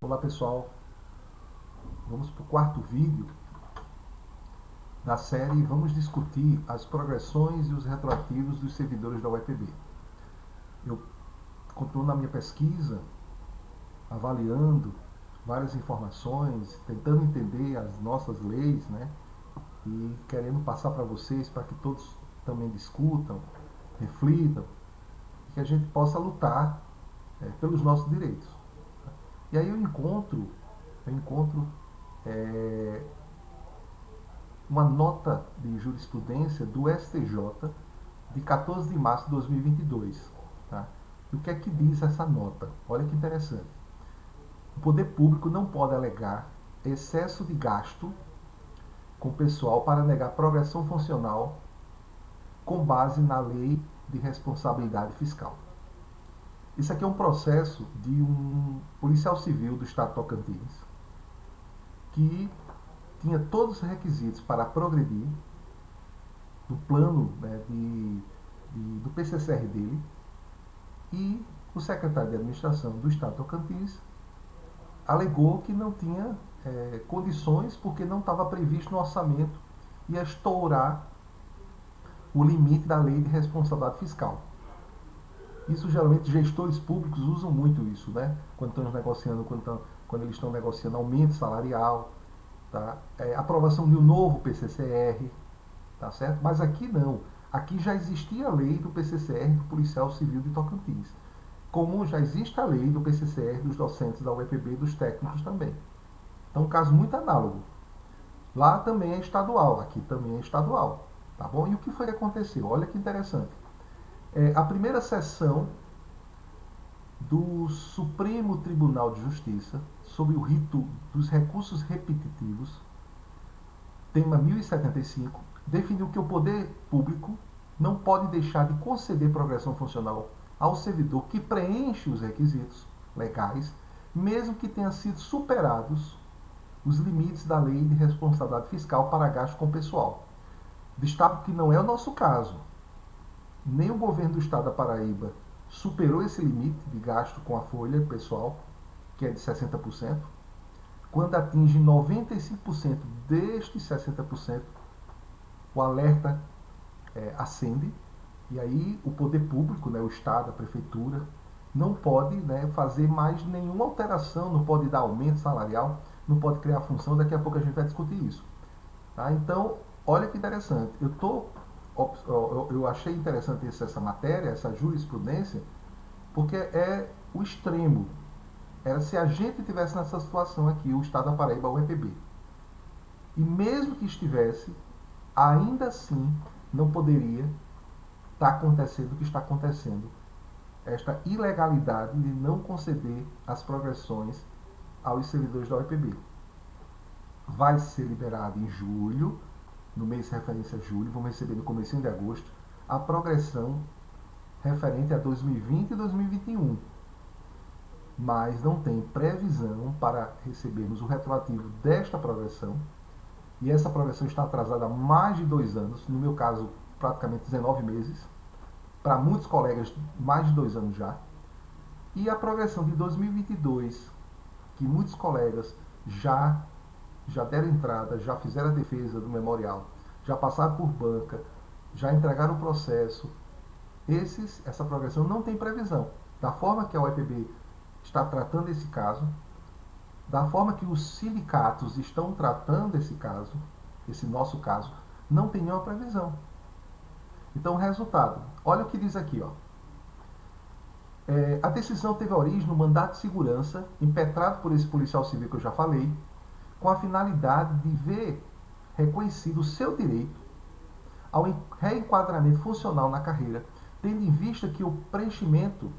Olá pessoal, vamos para o quarto vídeo da série. Vamos discutir as progressões e os retroativos dos servidores da UEPB. Eu continuo na minha pesquisa, avaliando várias informações, tentando entender as nossas leis, né? E querendo passar para vocês, para que todos também discutam, reflitam, e que a gente possa lutar pelos nossos direitos. E aí eu encontro é, uma nota de jurisprudência do STJ de 14 de março de 2022. Tá? E o que é que diz essa nota? Olha que interessante. O poder público não pode alegar excesso de gasto com pessoal para negar progressão funcional com base na lei de responsabilidade fiscal. Isso aqui é um processo de um policial civil do estado de Tocantins que tinha todos os requisitos para progredir do plano, né, do PCCR dele, e o secretário de administração do estado de Tocantins alegou que não tinha condições porque não estava previsto no orçamento, ia estourar o limite da lei de responsabilidade fiscal. Isso geralmente gestores públicos usam muito isso, né? Quando estão negociando, quando eles estão negociando aumento salarial, tá? Aprovação de um novo PCCR, tá certo? Mas aqui não. Aqui já existia a lei do PCCR do Policial Civil de Tocantins, como já existe a lei do PCCR dos docentes da UEPB e dos técnicos também. Então, um caso muito análogo. Lá também é estadual, aqui também é estadual, tá bom? E o que foi que aconteceu? Olha que interessante. A primeira sessão do Supremo Tribunal de Justiça sobre o rito dos recursos repetitivos, tema 1075, definiu que o poder público não pode deixar de conceder progressão funcional ao servidor que preenche os requisitos legais, mesmo que tenha sido superados os limites da lei de responsabilidade fiscal para gasto com pessoal. Destaco que não é o nosso caso. Nem o governo do estado da Paraíba superou esse limite de gasto com a folha pessoal, que é de 60%. Quando atinge 95% destes 60%, o alerta acende, e aí o poder público, né, o Estado, a Prefeitura, não pode, né, fazer mais nenhuma alteração, não pode dar aumento salarial, não pode criar função. Daqui a pouco a gente vai discutir isso. Tá? Então, olha que interessante. Eu achei interessante essa matéria, essa jurisprudência, porque é o extremo. Era se a gente tivesse nessa situação aqui, o Estado da Paraíba, o EPB. E mesmo que estivesse, ainda assim não poderia estar acontecendo o que está acontecendo. Esta ilegalidade de não conceder as progressões aos servidores da OEPB. Vai ser liberado em julho, no mês de referência a julho, vamos receber no começo de agosto, a progressão referente a 2020 e 2021. Mas não tem previsão para recebermos o retroativo desta progressão, e essa progressão está atrasada há mais de 2 anos, no meu caso, praticamente 19 meses, para muitos colegas, mais de 2 anos já. E a progressão de 2022, que muitos colegas já deram entrada, já fizeram a defesa do memorial, já passaram por banca, já entregaram o processo. Essa progressão não tem previsão. Da forma que a OEPB está tratando esse caso, da forma que os sindicatos estão tratando esse caso, esse nosso caso, não tem nenhuma previsão. Então, o resultado, olha o que diz aqui, ó. A decisão teve origem no mandato de segurança impetrado por esse policial civil que eu já falei, com a finalidade de ver reconhecido o seu direito ao reenquadramento funcional na carreira, tendo em vista que o preenchimento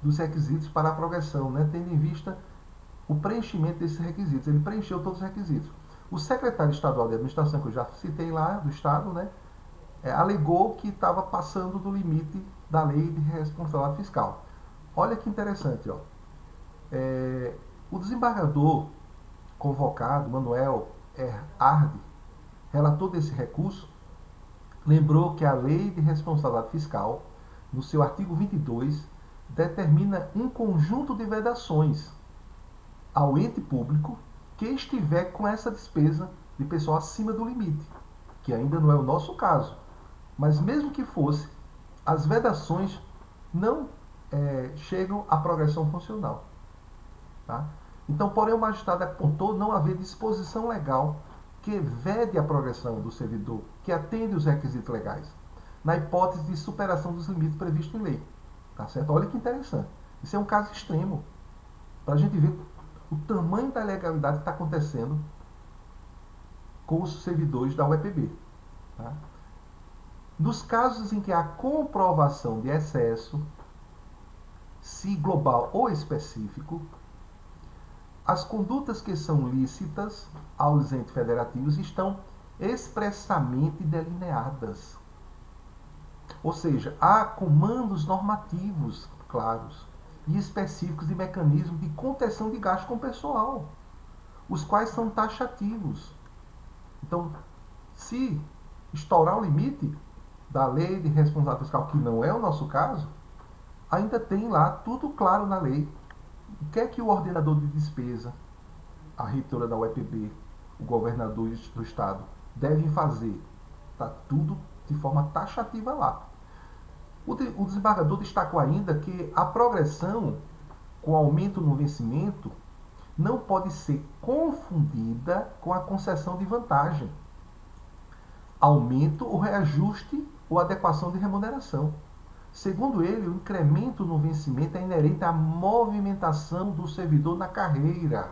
dos requisitos para a progressão, né, tendo em vista o preenchimento desses requisitos. Ele preencheu todos os requisitos. O secretário estadual de administração, que eu já citei lá, do estado, né, alegou que estava passando do limite da lei de responsabilidade fiscal. Olha que interessante, ó. O desembargador convocado, Manuel Arde, relator desse recurso, lembrou que a lei de responsabilidade fiscal, no seu artigo 22, determina um conjunto de vedações ao ente público que estiver com essa despesa de pessoal acima do limite, que ainda não é o nosso caso. Mas mesmo que fosse, as vedações não chegam à progressão funcional. Tá? Então, porém, o magistrado apontou não haver disposição legal que vede a progressão do servidor, que atende os requisitos legais, na hipótese de superação dos limites previstos em lei. Tá certo? Olha que interessante. Isso é um caso extremo, para a gente ver o tamanho da ilegalidade que está acontecendo com os servidores da UEPB. Tá? Nos casos em que há comprovação de excesso, se global ou específico, as condutas que são lícitas aos entes federativos estão expressamente delineadas. Ou seja, há comandos normativos claros e específicos de mecanismos de contenção de gasto com o pessoal, os quais são taxativos. Então, se estourar o limite da lei de responsabilidade fiscal, que não é o nosso caso, ainda tem lá tudo claro na lei. O que é que o ordenador de despesa, a reitora da UEPB, o governador do estado devem fazer? Está tudo de forma taxativa lá. O desembargador destacou ainda que a progressão com aumento no vencimento não pode ser confundida com a concessão de vantagem, aumento ou reajuste ou adequação de remuneração. Segundo ele, o incremento no vencimento é inerente à movimentação do servidor na carreira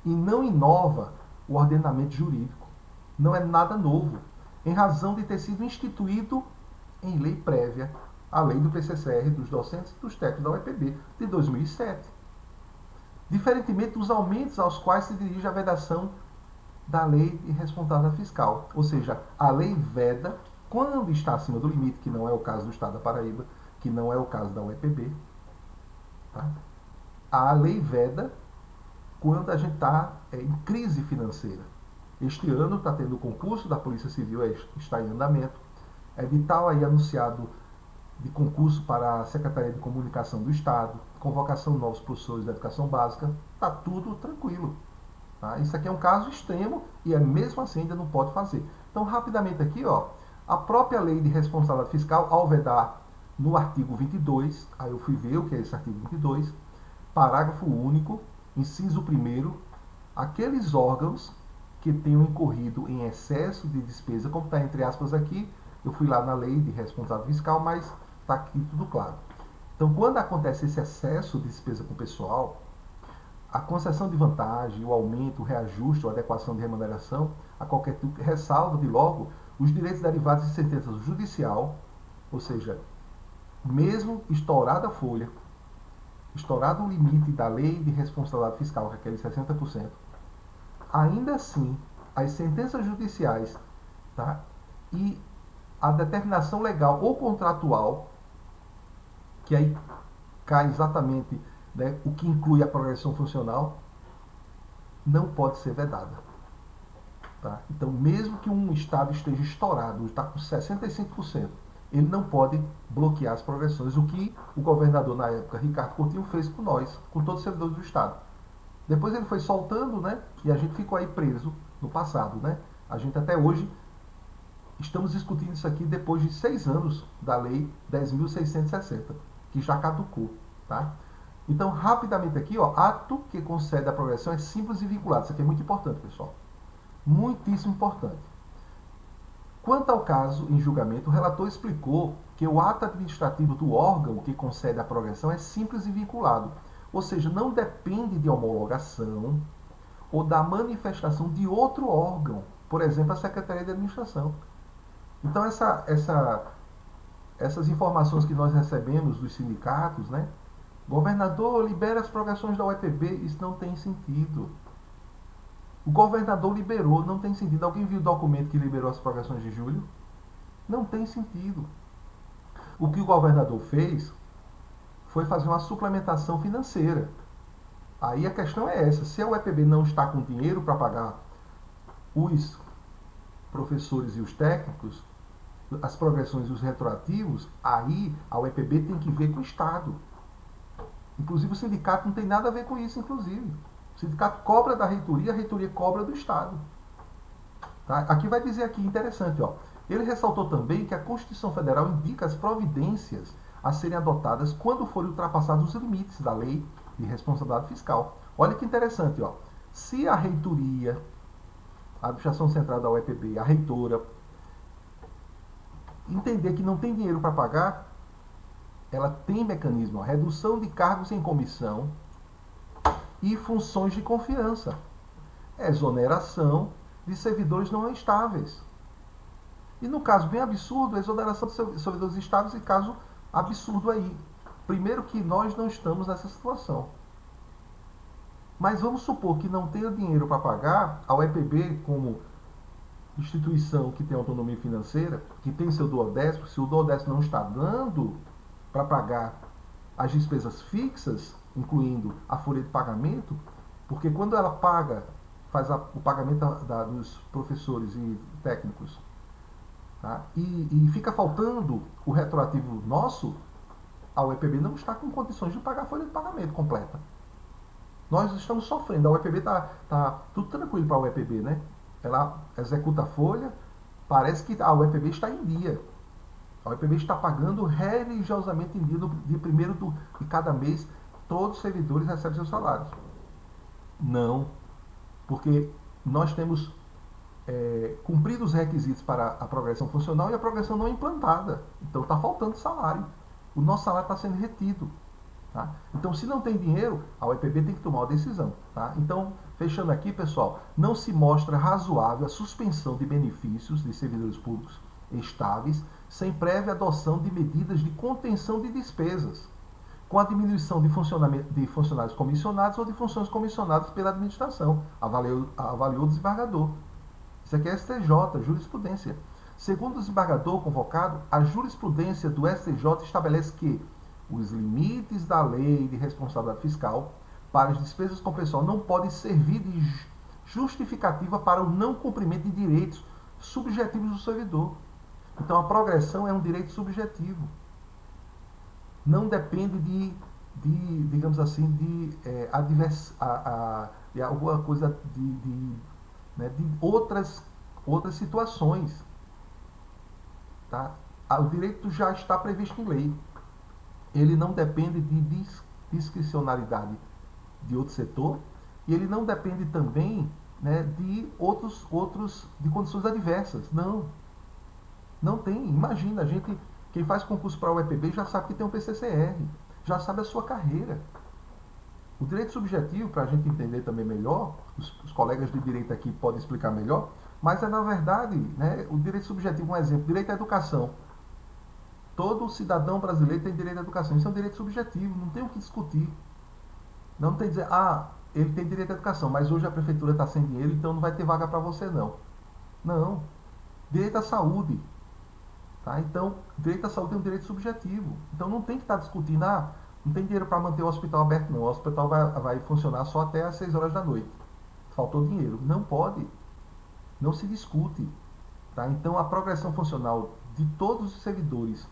e não inova o ordenamento jurídico. Não é nada novo, em razão de ter sido instituído em lei prévia, a lei do PCCR, dos docentes e dos técnicos da UEPB, de 2007. Diferentemente dos aumentos aos quais se dirige a vedação da lei de responsabilidade fiscal. Ou seja, a lei veda quando está acima do limite, que não é o caso do Estado da Paraíba, que não é o caso da UEPB. Tá? A lei veda quando a gente está em crise financeira. Este ano está tendo o concurso da Polícia Civil, está em andamento. Edital aí anunciado de concurso para a Secretaria de Comunicação do Estado, convocação de novos professores da educação básica, está tudo tranquilo. Tá? Isso aqui é um caso extremo e mesmo assim ainda não pode fazer. Então, rapidamente aqui, ó, a própria lei de responsabilidade fiscal, ao vedar no artigo 22, aí eu fui ver o que é esse artigo 22, parágrafo único, inciso 1º, aqueles órgãos que tenham incorrido em excesso de despesa, como está entre aspas aqui, eu fui lá na lei de responsabilidade fiscal, mas está aqui tudo claro. Então, quando acontece esse excesso de despesa com o pessoal, a concessão de vantagem, o aumento, o reajuste ou adequação de remuneração, a qualquer tipo, ressalva de logo os direitos derivados de sentença judicial, ou seja, mesmo estourada a folha, estourado o limite da lei de responsabilidade fiscal, que é aquele 60%, ainda assim, as sentenças judiciais, tá, e a determinação legal ou contratual, que aí cai exatamente, né, o que inclui a progressão funcional, não pode ser vedada. Tá? Então, mesmo que um Estado esteja estourado, está com 65%, ele não pode bloquear as progressões, o que o governador na época, Ricardo Coutinho, fez com nós, com todos os servidores do Estado. Depois ele foi soltando, né, e a gente ficou aí preso no passado. Né? A gente até hoje estamos discutindo isso aqui depois de 6 anos da Lei 10.660, que já caducou. Tá? Então, rapidamente aqui, ó, ato que concede a progressão é simples e vinculado. Isso aqui é muito importante, pessoal. Muitíssimo importante. Quanto ao caso em julgamento, o relator explicou que o ato administrativo do órgão que concede a progressão é simples e vinculado, ou seja, não depende de homologação ou da manifestação de outro órgão, por exemplo, a Secretaria de Administração. Então, essas informações que nós recebemos dos sindicatos, né? Governador, libera as progressões da UEPB, isso não tem sentido. O governador liberou, não tem sentido. Alguém viu o documento que liberou as progressões de julho? Não tem sentido. O que o governador fez foi fazer uma suplementação financeira. Aí a questão é essa: se a UEPB não está com dinheiro para pagar os professores e os técnicos, as progressões e os retroativos, aí a UEPB tem que ver com o Estado. Inclusive o sindicato não tem nada a ver com isso, inclusive. O sindicato cobra da reitoria, a reitoria cobra do Estado. Tá? Aqui vai dizer aqui, interessante, ó. Ele ressaltou também que a Constituição Federal indica as providências a serem adotadas quando forem ultrapassados os limites da lei de responsabilidade fiscal. Olha que interessante, ó. Se a reitoria, a administração central da UEPB, a reitora, entender que não tem dinheiro para pagar, ela tem mecanismo, ó, redução de cargos em comissão e funções de confiança, exoneração de servidores não estáveis. E no caso bem absurdo, a exoneração de servidores estáveis, e caso absurdo aí. Primeiro que nós não estamos nessa situação. Mas vamos supor que não tenha dinheiro para pagar, a UEPB, como instituição que tem autonomia financeira, que tem seu duodécimo, se o duodécimo não está dando para pagar as despesas fixas, incluindo a folha de pagamento, porque quando ela paga, faz o pagamento dos professores e técnicos, tá? E fica faltando o retroativo nosso, a UEPB não está com condições de pagar a folha de pagamento completa. Nós estamos sofrendo. A UEPB tá tudo tranquilo para a UEPB, né? Ela executa a folha, parece que a UEPB está em dia. A UEPB está pagando religiosamente em dia, no dia 1º de cada mês, todos os servidores recebem seus salários. Não, porque nós temos cumprido os requisitos para a progressão funcional e a progressão não é implantada. Então está faltando salário. O nosso salário está sendo retido. Tá? Então, se não tem dinheiro, a UEPB tem que tomar uma decisão. Tá? Então, fechando aqui, pessoal, não se mostra razoável a suspensão de benefícios de servidores públicos estáveis sem prévia adoção de medidas de contenção de despesas, com a diminuição de funcionários comissionados ou de funções comissionadas pela administração, avaliou o desembargador. Isso aqui é STJ, jurisprudência. Segundo o desembargador convocado, a jurisprudência do STJ estabelece que os limites da lei de responsabilidade fiscal para as despesas com pessoal não podem servir de justificativa para o não cumprimento de direitos subjetivos do servidor. Então, a progressão é um direito subjetivo. Não depende digamos assim, de alguma coisa de outras situações. Tá? O direito já está previsto em lei. Ele não depende de discricionalidade de outro setor e ele não depende também, né, de de condições adversas. Não tem. Imagina, quem faz concurso para a UEPB já sabe que tem um PCCR, já sabe a sua carreira. O direito subjetivo, para a gente entender também melhor, os colegas de direito aqui podem explicar melhor, mas na verdade, né, o direito subjetivo, um exemplo, direito à educação. Todo cidadão brasileiro tem direito à educação. Isso é um direito subjetivo, não tem o que discutir. Não tem que dizer, ele tem direito à educação, mas hoje a prefeitura está sem dinheiro, então não vai ter vaga para você, não. Não. Direito à saúde. Tá? Então, direito à saúde é um direito subjetivo. Então não tem que estar discutindo, não tem dinheiro para manter o hospital aberto, não. O hospital vai funcionar só até às 6 horas da noite. Faltou dinheiro. Não pode. Não se discute. Tá? Então, a progressão funcional de todos os servidores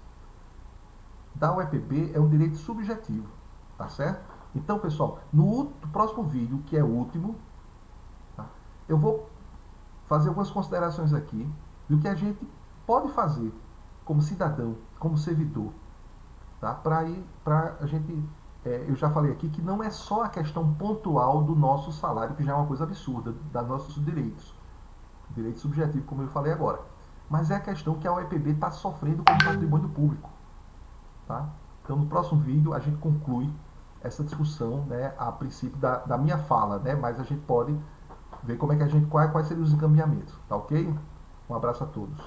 da UEPB é um direito subjetivo, tá certo? Então, pessoal, no próximo vídeo, que é o último, tá? Eu vou fazer algumas considerações aqui do que a gente pode fazer como cidadão, como servidor, tá? Para a gente, eu já falei aqui que não é só a questão pontual do nosso salário, que já é uma coisa absurda, dos nossos direitos, direito subjetivo, como eu falei agora, mas é a questão que a UEPB está sofrendo com o patrimônio público. Tá? Então, no próximo vídeo, a gente conclui essa discussão, né, a princípio da minha fala, né, mas a gente pode ver como é que quais seriam os encaminhamentos. Tá ok? Um abraço a todos.